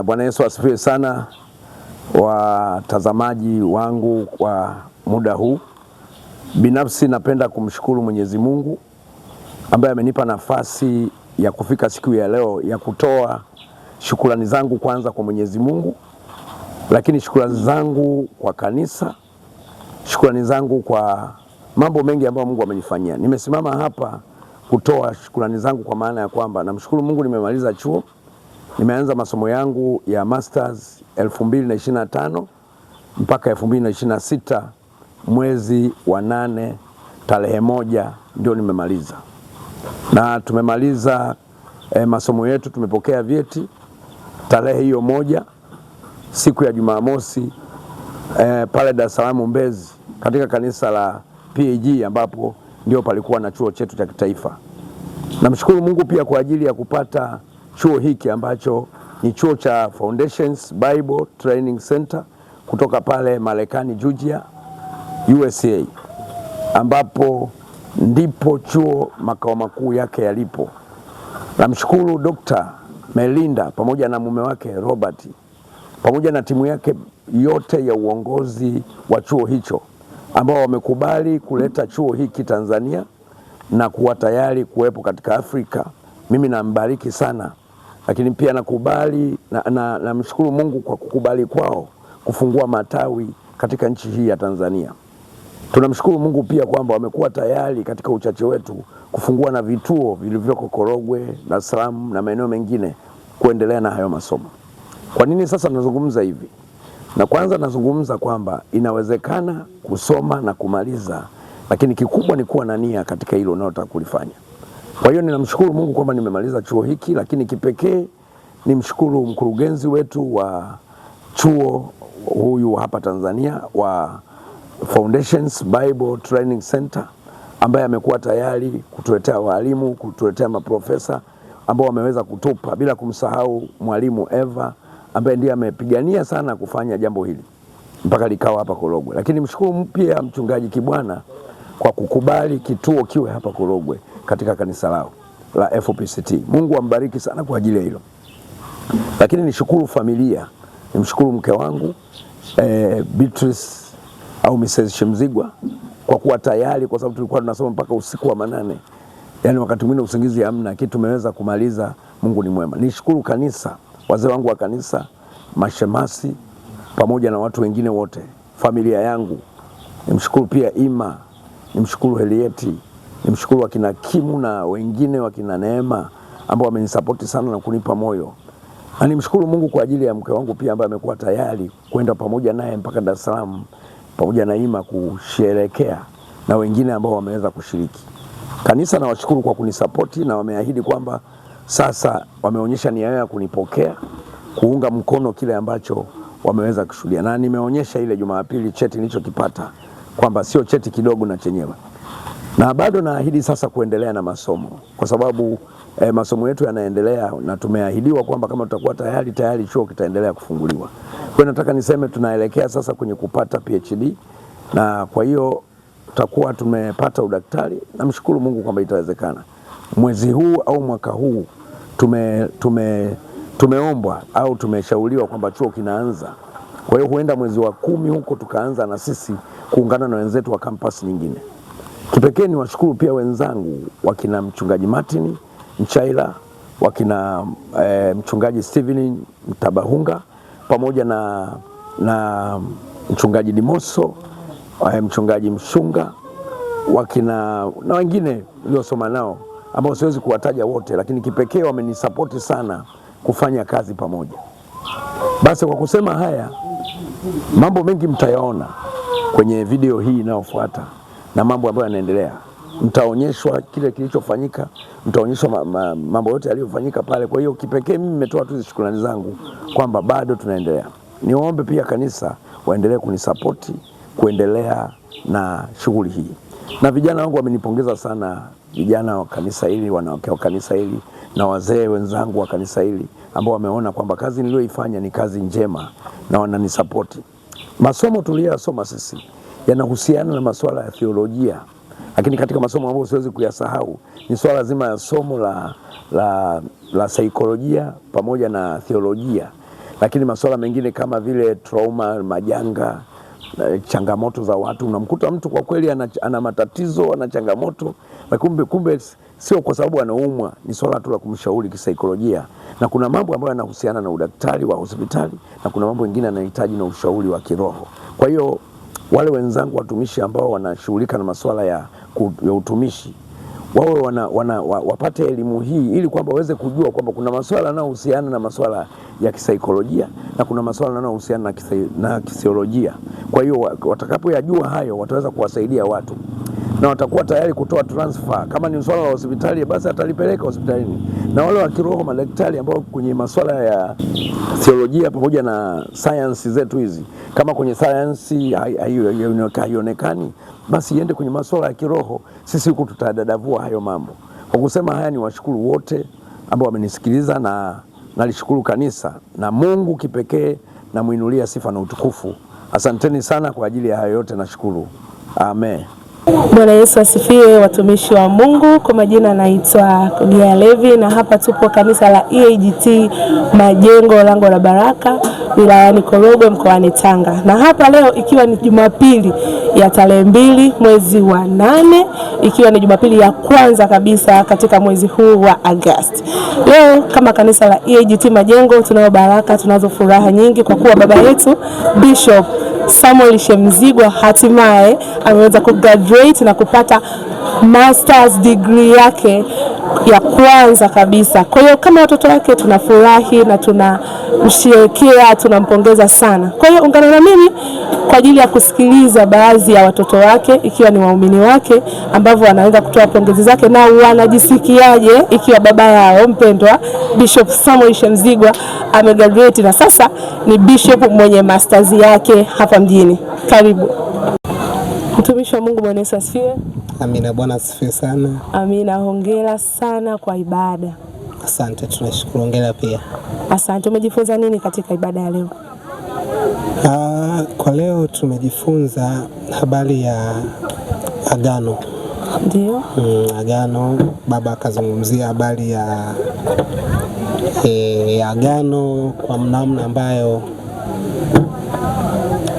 Bwana Yesu asifiwe sana, watazamaji wangu kwa muda huu. Binafsi napenda kumshukuru Mwenyezi Mungu ambaye amenipa nafasi ya kufika siku ya leo ya kutoa shukrani zangu kwanza kwa Mwenyezi Mungu, lakini shukrani zangu kwa kanisa, shukrani zangu kwa mambo mengi ambayo Mungu amenifanyia. Nimesimama hapa kutoa shukrani zangu kwa maana ya kwamba namshukuru Mungu nimemaliza chuo. Nimeanza masomo yangu ya masters 2025 mpaka 2026 mwezi wa 8 tarehe 1 ndio nimemaliza. Na tumemaliza masomo yetu, tumepokea vyeti tarehe hiyo 1 siku ya Jumamosi pale Dar es Salaam Mbezi katika kanisa la PAG ambapo ndio palikuwa na chuo chetu cha kitaifa. Namshukuru Mungu pia kwa ajili ya kupata chuo hiki ambacho ni chuo cha Foundations Bible Training Center kutoka pale Marekani Georgia, USA, ambapo ndipo chuo makao makuu yake yalipo. Namshukuru Dr. Melinda pamoja na mume wake Robert pamoja na timu yake yote ya uongozi wa chuo hicho ambao wamekubali kuleta chuo hiki Tanzania na kuwa tayari kuwepo katika Afrika. Mimi nambariki sana, lakini pia nakubali namshukuru Mungu kwa kukubali kwao kufungua matawi katika nchi hii ya Tanzania. Tunamshukuru Mungu pia kwamba wamekuwa tayari katika uchache wetu kufungua na vituo vilivyoko Korogwe, Dar es Salaam na maeneo mengine kuendelea na hayo masomo. Kwa nini sasa nazungumza hivi? Na kwanza nazungumza kwamba inawezekana kusoma na kumaliza, lakini kikubwa ni kuwa na nia katika hilo unalotaka kulifanya. Kwa hiyo ninamshukuru Mungu kwamba nimemaliza chuo hiki, lakini kipekee nimshukuru mkurugenzi wetu wa chuo huyu hapa Tanzania wa Foundations Bible Training Center ambaye amekuwa tayari kutuletea walimu, kutuletea maprofesa ambao wameweza kutupa, bila kumsahau mwalimu Eva ambaye ndiye amepigania sana kufanya jambo hili mpaka likawa hapa Korogwe. Lakini mshukuru pia mchungaji Kibwana kwa kukubali kituo kiwe hapa Korogwe katika kanisa lao la FPCT. Mungu ambariki sana kwa ajili ya hilo. Lakini nishukuru familia, nimshukuru mke wangu Beatrice au Mrs. Shemzigwa kwa kuwa tayari, kwa sababu tulikuwa tunasoma mpaka usiku wa manane. Yaani wakati mwingine usingizi hamna, lakini tumeweza kumaliza. Mungu ni mwema. Nishukuru kanisa, wazee wangu wa kanisa, mashemasi pamoja na watu wengine wote, familia yangu. Nimshukuru pia Ima, nimshukuru Helieti, nimshukuru wakina Kimu na wengine wakina Neema ambao wamenisapoti sana na kunipa moyo. Na nimshukuru Mungu kwa ajili ya mke wangu pia ambaye amekuwa tayari kwenda pamoja naye mpaka Dar es Salaam pamoja na Ima kusherehekea na wengine ambao wameweza kushiriki. Kanisa na washukuru kwa kunisapoti na wameahidi kwamba sasa wameonyesha nia yao ya kunipokea, kuunga mkono kile ambacho wameweza kushuhudia. Na nimeonyesha ile Jumapili cheti nilichokipata kwamba sio cheti kidogo na chenyewe. Na bado naahidi sasa kuendelea na masomo kwa sababu masomo yetu yanaendelea na tumeahidiwa kwamba kama tutakuwa tayari chuo kitaendelea kufunguliwa. Kwa hiyo nataka niseme tunaelekea sasa kwenye kupata PhD, na kwa hiyo tutakuwa tumepata udaktari. Namshukuru Mungu kwamba itawezekana. Mwezi huu au mwaka huu tumeombwa au tumeshauriwa kwamba chuo kinaanza. Kwa hiyo huenda mwezi wa 10 huko tukaanza na sisi kuungana na wenzetu wa campus nyingine. Kipekee ni washukuru pia wenzangu wakina mchungaji Martin Mchaila, wakina mchungaji Steven Mtabahunga pamoja na mchungaji Dimoso, mchungaji Mshunga, wakina na wengine niliosoma nao ambao siwezi kuwataja wote, lakini kipekee wamenisapoti sana kufanya kazi pamoja. Basi kwa kusema haya, mambo mengi mtayaona kwenye video hii inayofuata na mambo ambayo yanaendelea. Mtaonyeshwa kile kilichofanyika, mtaonyeshwa mambo yote yaliyofanyika pale. Kwa hiyo kipekee mimi nimetoa tu shukrani zangu kwamba bado tunaendelea. Niombe pia kanisa waendelee kunisapoti kuendelea na shughuli hii. Na vijana wangu wamenipongeza sana, vijana wa kanisa hili, wanawake wa kanisa hili na wazee wenzangu wa kanisa hili ambao wameona kwamba kazi niliyoifanya ni kazi njema na wananisapoti. Masomo tuliyosoma sisi yanahusiana na masuala ya theolojia, lakini katika masomo ambayo siwezi kuyasahau ni swala zima ya somo la saikolojia pamoja na theolojia. lakini masuala mengine kama vile trauma, majanga, changamoto za watu, unamkuta mtu kwa kweli ana matatizo, ana changamoto, lakini kumbe sio kwa sababu anaumwa, ni swala tu la kumshauri kisaikolojia. Na kuna mambo ambayo yanahusiana na udaktari wa hospitali na kuna mambo mengine yanahitaji na ushauri wa kiroho. Kwa hiyo wale wenzangu watumishi ambao wanashughulika na masuala ya utumishi wawe wapate elimu hii ili kwamba waweze kujua kwamba kuna masuala yanayohusiana na masuala ya kisaikolojia na kuna masuala yanayohusiana na kisiolojia. Kwa hiyo watakapoyajua hayo wataweza kuwasaidia watu na watakuwa tayari kutoa transfer. Kama ni swala la hospitali basi atalipeleka hospitalini, na wale wa kiroho, madaktari ambao kwenye masuala ya theolojia pamoja na science zetu hizi, kama kwenye science haionekani basi iende kwenye masuala ya kiroho. Sisi huku tutadadavua hayo mambo. Kwa kusema haya, ni washukuru wote ambao wamenisikiliza na nalishukuru kanisa na Mungu kipekee na muinulia sifa na utukufu. Asanteni sana kwa ajili ya hayo yote, nashukuru. Amen. Bwana Yesu asifiwe, watumishi wa Mungu. Kwa majina naitwa Gia Levi na hapa tupo kanisa la EAGT Majengo, lango la Baraka, wilayani Korogwe, mkoani Tanga. Na hapa leo ikiwa ni Jumapili ya tarehe 2 mwezi wa 8, ikiwa ni Jumapili ya kwanza kabisa katika mwezi huu wa Agosti. Leo kama kanisa la EAGT Majengo tunayo baraka, tunazo furaha nyingi kwa kuwa baba yetu Bishop Samuel Shemzigwa hatimaye ameweza kugraduate na kupata masters degree yake ya kwanza kabisa. Kwa hiyo kama watoto wake tunafurahi na tunamsherehekea, tunampongeza sana. Kwa hiyo ungana na mimi kwa ajili ya kusikiliza baadhi ya watoto wake ikiwa ni waumini wake ambao wanaanza kutoa pongezi zake na wanajisikiaje ikiwa baba yao mpendwa Bishop Samuel Shemzigwa amegraduate na sasa ni bishop mwenye masters yake hapa mjini. Karibu. Mtumishi wa Mungu, Bwana Yesu asifiwe. Amina. Bwana asifiwe sana. Amina. Hongera sana kwa ibada. Asante, tunashukuru. Hongera pia. Asante. Umejifunza nini katika ibada ya leo? Kwa leo tumejifunza habari ya agano. Ndio. Agano. Baba akazungumzia habari ya agano kwa namna ambayo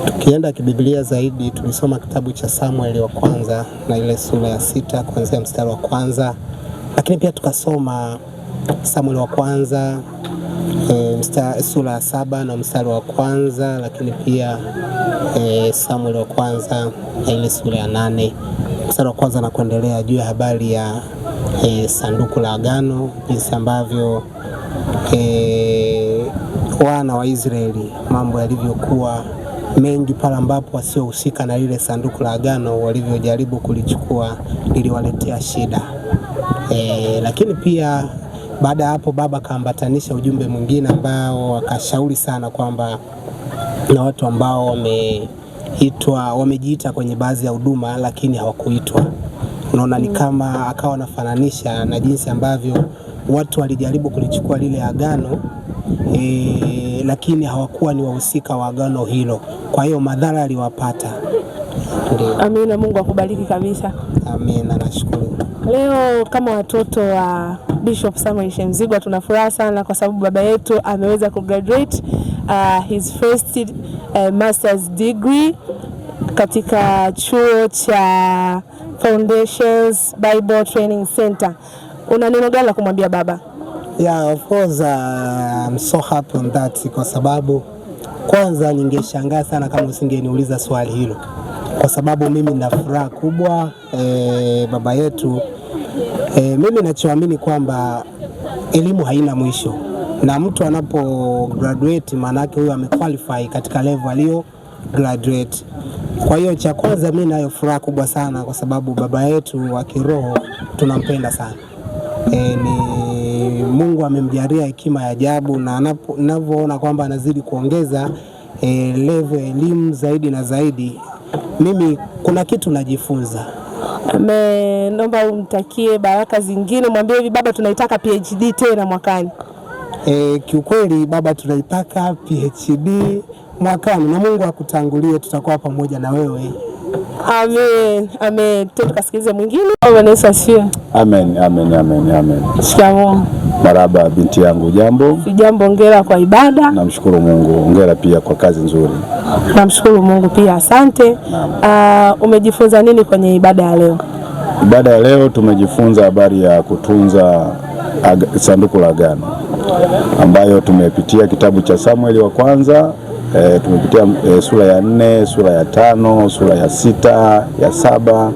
tukienda kibiblia zaidi tulisoma kitabu cha Samueli wa kwanza na ile sura ya 6 kuanzia mstari wa kwanza, lakini pia tukasoma Samueli wa kwanza sura ya 7 na mstari wa kwanza, lakini pia Samueli wa kwanza na ile sura ya 8 mstari wa kwanza na kuendelea juu ya habari ya sanduku la agano, jinsi ambavyo wana wa Israeli mambo yalivyokuwa mengi pale ambapo wasiohusika na lile sanduku la agano walivyojaribu kulichukua liliwaletea shida. Lakini pia baada ya hapo baba kaambatanisha ujumbe mwingine ambao akashauri sana kwamba na watu ambao wamejiita kwenye baadhi ya huduma lakini hawakuitwa. Unaona, ni kama akawa anafananisha na jinsi ambavyo watu walijaribu kulichukua lile agano lakini hawakuwa ni wahusika wa agano hilo. Kwa hiyo madhara aliwapata. Amina. Mungu akubariki kabisa. Amina, nashukuru. Leo kama watoto wa Bishop Samuel Shemzigwa tuna furaha sana kwa sababu baba yetu ameweza kugraduate his first master's degree katika chuo cha Foundations Bible Training Center. Una neno gani la kumwambia baba? Yeah, of course, I'm so happy on that, kwa sababu kwanza ningeshangaa sana kama usingeniuliza swali hilo, kwa sababu mimi nina furaha kubwa. Baba yetu, mimi nachoamini kwamba elimu haina mwisho, na mtu anapo graduate maana yake huyo amequalify katika level aliyo graduate. Kwa hiyo cha kwanza mimi nayo furaha kubwa sana kwa sababu baba yetu wa kiroho tunampenda sana. Ni Mungu amemjalia hekima ya ajabu, na ninavyoona kwamba anazidi kuongeza level ya elimu zaidi na zaidi, mimi kuna kitu najifunza. Naomba umtakie baraka zingine, mwambie hivi baba tunaitaka PhD tena mwakani. Kiukweli baba tunaitaka PhD mwakani, na Mungu akutangulie, tutakuwa pamoja na wewe. Amen. Amen. Tukasikilize mwingine. Bwana Yesu asifiwe. Amen. Amen. Amen. Amen. Shikamoo. Maraba binti yangu, jambo. Sijambo, hongera kwa ibada. Namshukuru Mungu, hongera pia kwa kazi nzuri. Namshukuru Mungu pia, asante. Umejifunza nini kwenye ibada ya leo? Ibada ya leo tumejifunza habari ya kutunza sanduku la agano, ambayo tumepitia kitabu cha Samueli wa kwanza. Tumepitia sura ya 4, sura ya 5, sura ya 6, ya 7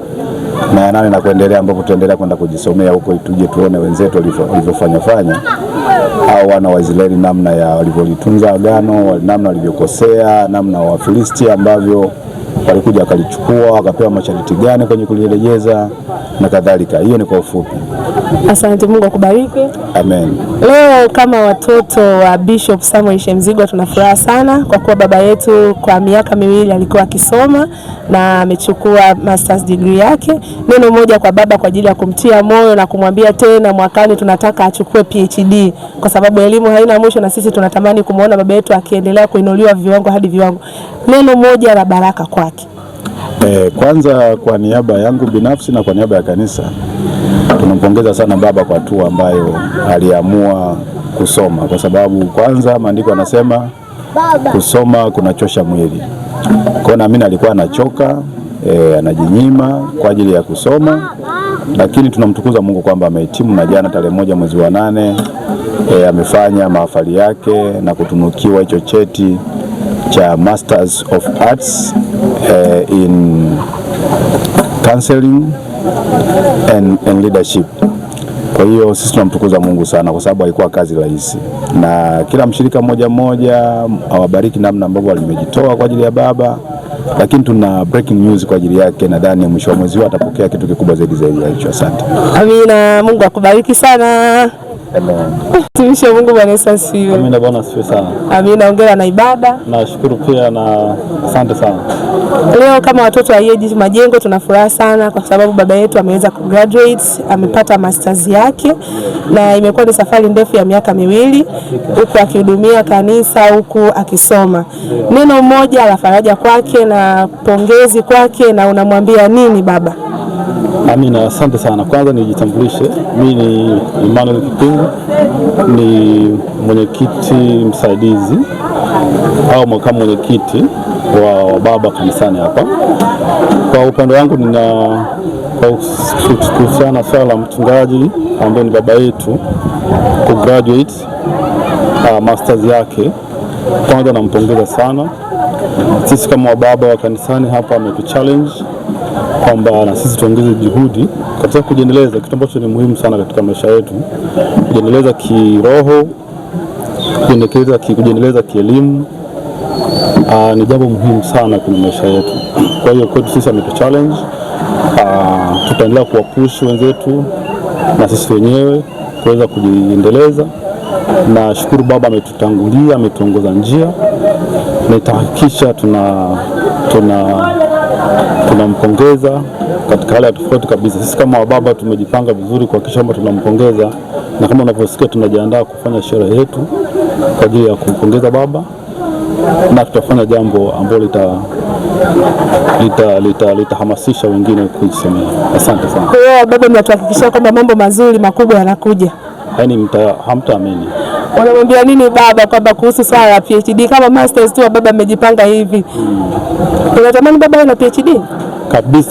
na ya 8 na kuendelea, ambapo tutaendelea kwenda kujisomea huko tuje tuone wenzetu walivyofanya au wana wa Israeli namna ya walivyolitunza agano, namna walivyokosea, namna Wafilisti ambavyo walikuja wakalichukua wakapewa masharti gani kwenye kulirejeza na kadhalika. Hiyo ni kwa ufupi. Asante, Mungu akubariki. Amen. Leo kama watoto wa Bishop Samuel Shemzigwa tuna furaha sana kwa kuwa baba yetu kwa miaka 2 alikuwa akisoma na amechukua masters degree yake. Neno moja kwa baba kwa ajili ya kumtia moyo na kumwambia tena mwakani tunataka achukue PhD, kwa sababu elimu haina mwisho na sisi tunatamani kumuona baba yetu akiendelea kuinuliwa viwango hadi viwango. Neno moja la baraka kwake. Kwanza kwa niaba yangu binafsi na kwa niaba ya kanisa tunampongeza sana baba kwa hatua ambayo aliamua kusoma, kwa sababu kwanza maandiko yanasema kusoma kunachosha mwili. Kwa na mimi alikuwa anachoka, anajinyima kwa ajili ya kusoma, lakini tunamtukuza Mungu kwamba amehitimu, na jana tarehe 1 mwezi wa 8 amefanya mahafali yake na kutunukiwa hicho cheti cha Masters of Arts in Counseling and Leadership. Kwa hiyo sisi tunamtukuza Mungu sana kwa sababu haikuwa kazi rahisi, na kila mshirika mmoja awabariki namna ambavyo alimejitoa kwa ajili ya baba, lakini tuna breaking news kwa ajili yake. Nadhani mwisho wa mwezi atapokea kitu kikubwa zaidi ya hicho. Asante. Amina, Mungu akubariki sana. Amen. Tumishe Mungu, Bwana Yesu asifiwe. Amina, Bwana asifiwe sana. Amina, hongera na ibada. Nashukuru pia na asante sana. Leo kama watoto wa EAGT Majengo tuna furaha sana kwa sababu baba yetu ameweza kugraduate, amepata masters yake na imekuwa ni safari ndefu ya miaka 2 huku akihudumia kanisa huku akisoma. Neno moja la faraja kwake na pongezi kwake, na unamwambia nini baba? Amina, asante sana. Kwanza nijitambulishe, mimi ni Emmanuel Kipingu, ni mwenyekiti msaidizi au makamu mwenyekiti wa baba kanisani hapa. Kwa upande wangu kuhusiana na swala la mchungaji ambaye ni baba yetu kugraduate masters yake, kwanza nampongeza sana. Sisi kama wababa wa kanisani hapa ametuchallenge kwamba na sisi tuongeze juhudi katika kujiendeleza, kitu ambacho ni muhimu sana katika maisha yetu, kujiendeleza kiroho, kujiendeleza kielimu. Ni jambo muhimu sana kwenye maisha yetu. Kwa hiyo kwetu sisi ametuchallenge, tutaendelea kuwapush wenzetu na sisi wenyewe kuweza kujiendeleza. Na shukuru baba ametutangulia, ametuongoza njia, na nitahakikisha tunampongeza katika hali ya tofauti kabisa. Sisi kama wababa tumejipanga vizuri kuhakikisha kwamba tunampongeza, na kama unavyosikia tunajiandaa kufanya sherehe yetu kwa ajili ya kumpongeza baba, na tutafanya jambo ambalo litahamasisha wengine kujisomea. Asante sana. Kwa hiyo baba, mnatuhakikishia kwamba mambo mazuri makubwa yanakuja. Yaani hamtaamini. Unamwambia nini baba kwamba kuhusu swala la PhD kama masters tu baba amejipanga hivi? Unatamani baba awe na PhD?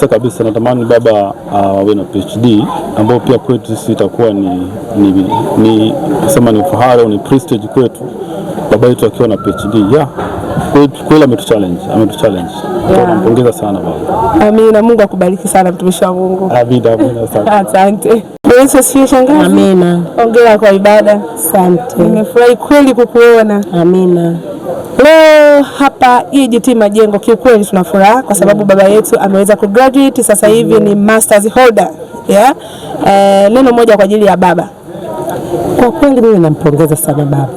Kabisa natamani baba awe na PhD, ambao pia kwetu sisi itakuwa ni kusema ni fahari, ni prestige kwetu baba yetu akiwa na PhD. Kweli ametuchallenge. Tunampongeza sana baba. Amina, Mungu akubariki sana mtumishi wa Mungu. Amina, asante. Yesu asifiwe shangazi. Amina. Hongera kwa ibada. Asante. Nimefurahi kweli kukuona. Amina. Leo hapa EAGT Majengo kiukweli tuna furaha kwa sababu baba yetu ameweza kugraduate, sasa hivi ni masters holder. Neno moja kwa ajili ya baba. Kwa kweli mimi nampongeza sana baba.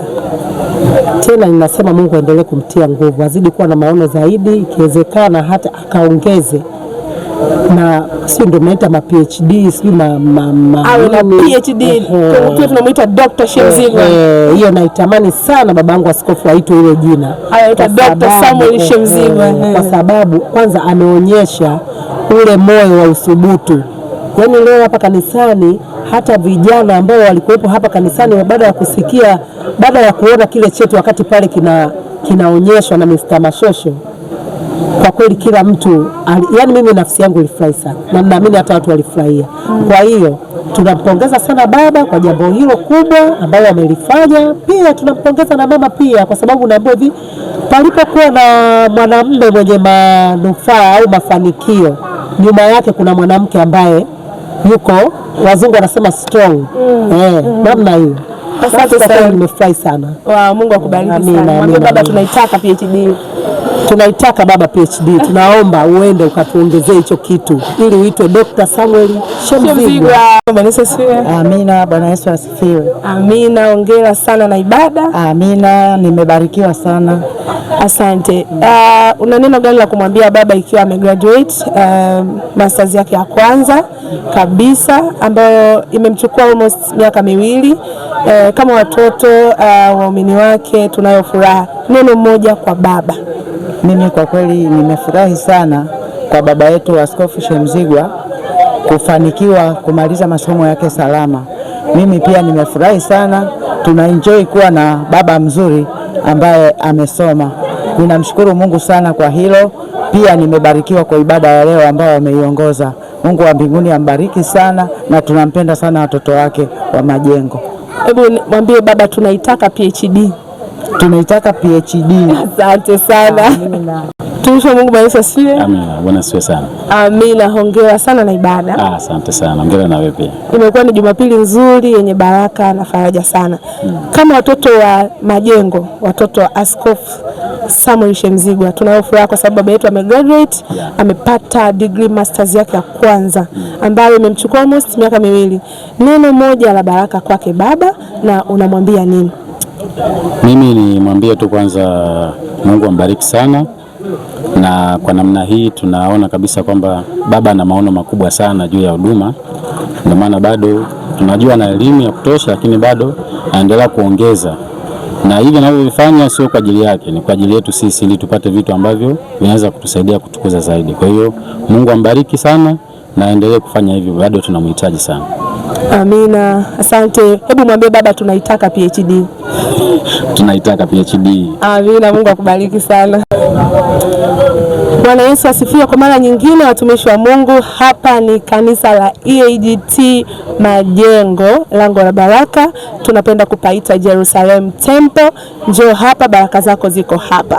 Tena ninasema Mungu aendelee kumtia nguvu, azidi kuwa na maono zaidi, ikiwezekana hata akaongeze. Na sio ndio mnaita ma PhD, sio awe na PhD. Tunamuita Dr. Shemzigwa. Hiyo naitamani sana babangu askofu aitwe ile jina. Aitwa Dr. Samuel Shemzigwa. Kwa sababu kwanza ameonyesha ule moyo wa uthubutu. Yaani leo hapa kanisani hata vijana ambao walikuwepo hapa kanisani baada ya kusikia, baada ya kuona kile cheti wakati pale kinaonyeshwa na Mr. Mashosho, kwa kweli kila mtu yani mimi nafsi yangu ilifurahi sana na naamini hata watu walifurahia. Kwa hiyo tunampongeza sana baba kwa jambo hilo kubwa ambalo amelifanya. Pia tunampongeza na mama pia, kwa sababu naambiwa hivi, palipokuwa na mwanamume mwenye manufaa au mafanikio, nyuma yake kuna mwanamke ambaye yuko, wazungu wanasema strong. Namna hiyo. Asante sana. Nimefurahi sana. Mungu akubariki sana. Mwambie baba tunaitaka PhD. Tunaitaka baba PhD. Tunaomba uende ukatuongezee hicho kitu ili uitwe Dr. Samuel Shemzigwa. Amina. Bwana Yesu asifiwe. Amina. Hongera sana na ibada. Amina. Nimebarikiwa sana. Asante. Una neno gani la kumwambia baba ikiwa amegraduate masters yake ya kwanza kabisa ambayo imemchukua almost miaka miwili? Kama watoto waumini wake tunayo furaha. Neno moja kwa baba. Mimi kwa kweli nimefurahi sana kwa baba yetu Askofu Shemzigwa kufanikiwa kumaliza masomo yake salama. Mimi pia nimefurahi sana, tunaenjoy kuwa na baba mzuri ambaye amesoma. Ninamshukuru Mungu sana kwa hilo. Pia nimebarikiwa kwa ibada ya leo ambayo ameiongoza. Mungu wa mbinguni ambariki sana, na tunampenda sana watoto wake wa Majengo. Hebu mwambie baba tunaitaka PhD. Tunaitaka PhD. Asante sana. Amina. Tumisha Mungu Yesu asifiwe. Amina. Bwana asifiwe sana. Amina. Hongera sana na ibada. Asante sana. Hongera na wewe pia. Imekuwa ni Jumapili nzuri yenye baraka na faraja sana. Kama watoto wa Majengo, watoto wa Askofu Samuel Shemzigwa, tunayo furaha kwa sababu baba yetu amegraduate, amepata degree masters yake ya kwanza ambayo imemchukua almost miaka miwili. Neno moja la baraka kwake baba, na unamwambia nini? Mimi nimwambie tu kwanza Mungu ambariki sana, na kwa namna hii tunaona kabisa kwamba baba ana maono makubwa sana juu ya huduma. Ndio maana bado tunajua na elimu ya kutosha, lakini bado anaendelea kuongeza, na hivi anavyofanya sio kwa ajili yake, ni kwa ajili yetu sisi, ili tupate vitu ambavyo vinaweza kutusaidia kutukuza zaidi. Kwa hiyo Mungu ambariki sana na aendelee kufanya hivyo, bado tunamhitaji sana. Amina. Asante. Hebu mwambie baba tunaitaka PhD. Tunaitaka PhD. Amina. Mungu akubariki sana. Bwana Yesu asifiwe kwa mara nyingine, watumishi wa Mungu. Hapa ni kanisa la EAGT Majengo, lango la baraka. Tunapenda kupaita Jerusalem Temple. Njoo hapa, baraka zako ziko hapa.